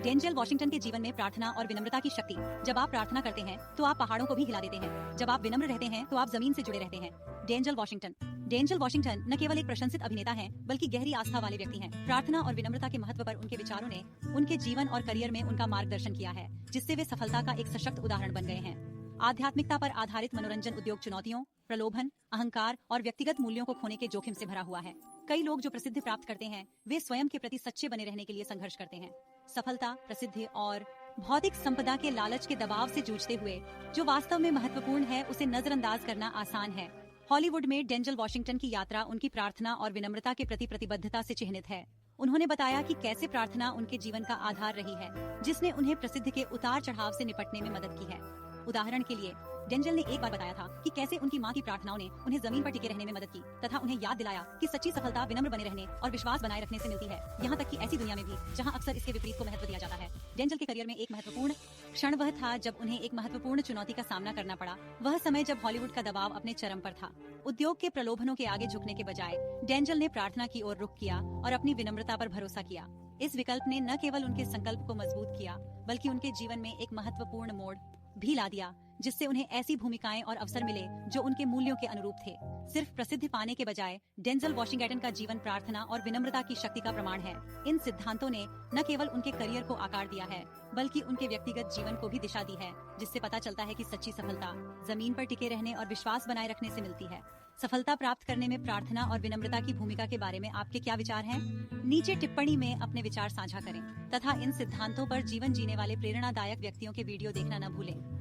Denzel Washington के जीवन में प्रार्थना और विनम्रता की शक्ति। जब आप प्रार्थना करते हैं तो आप पहाड़ों को भी हिला देते हैं। जब आप विनम्र रहते हैं तो आप जमीन से जुड़े रहते हैं। डेंजल वॉशिंगटन न केवल एक प्रशंसित अभिनेता हैं, बल्कि गहरी आस्था वाले व्यक्ति हैं। प्रार्थना और विनम्रता के महत्व पर उनके विचारों ने उनके जीवन और करियर में उनका मार्गदर्शन किया है, जिससे वे सफलता का एक सशक्त उदाहरण बन गए हैं। आध्यात्मिकता पर आधारित मनोरंजन उद्योग चुनौतियों, प्रलोभन, अहंकार और व्यक्तिगत मूल्यों को खोने के जोखिम से भरा हुआ है। कई लोग जो प्रसिद्धि प्राप्त करते हैं वे स्वयं के प्रति सच्चे बने रहने के लिए संघर्ष करते हैं। सफलता, प्रसिद्धि और भौतिक संपदा के लालच के दबाव से जूझते हुए जो वास्तव में महत्वपूर्ण है उसे नजरअंदाज करना आसान है। हॉलीवुड में डेंजल वॉशिंगटन की यात्रा उनकी प्रार्थना और विनम्रता के प्रति प्रतिबद्धता से चिन्हित है। उन्होंने बताया कि कैसे प्रार्थना उनके जीवन का आधार रही है, जिसने उन्हें प्रसिद्धि के उतार चढ़ाव से निपटने में मदद की है। उदाहरण के लिए डेंजल ने एक बार बताया था कि कैसे उनकी मां की प्रार्थनाओं ने उन्हें जमीन पर टिके रहने में मदद की तथा उन्हें याद दिलाया कि सच्ची सफलता विनम्र बने रहने और विश्वास बनाए रखने से मिलती है, यहाँ तक कि ऐसी दुनिया में भी जहाँ अक्सर इसके विपरीत को महत्व दिया जाता है। डेंजल के करियर में एक महत्वपूर्ण क्षण वह था जब उन्हें एक महत्वपूर्ण चुनौती का सामना करना पड़ा। वह समय जब हॉलीवुड का दबाव अपने चरम पर था। उद्योग के प्रलोभनों के आगे झुकने के बजाय डेंजल ने प्रार्थना की ओर रुख किया और अपनी विनम्रता पर भरोसा किया। इस विकल्प ने न केवल उनके संकल्प को मजबूत किया, बल्कि उनके जीवन में एक महत्वपूर्ण मोड़ भी ला दिया, जिससे उन्हें ऐसी भूमिकाएं और अवसर मिले जो उनके मूल्यों के अनुरूप थे। सिर्फ प्रसिद्धि पाने के बजाय डेंजल वॉशिंगटन का जीवन प्रार्थना और विनम्रता की शक्ति का प्रमाण है। इन सिद्धांतों ने न केवल उनके करियर को आकार दिया है, बल्कि उनके व्यक्तिगत जीवन को भी दिशा दी है, जिससे पता चलता है कि सच्ची सफलता जमीन पर टिके रहने और विश्वास बनाए रखने से मिलती है। सफलता प्राप्त करने में प्रार्थना और विनम्रता की भूमिका के बारे में आपके क्या विचार हैं? नीचे टिप्पणी में अपने विचार साझा करें तथा इन सिद्धांतों पर जीवन जीने वाले प्रेरणादायक व्यक्तियों के वीडियो देखना न भूलें।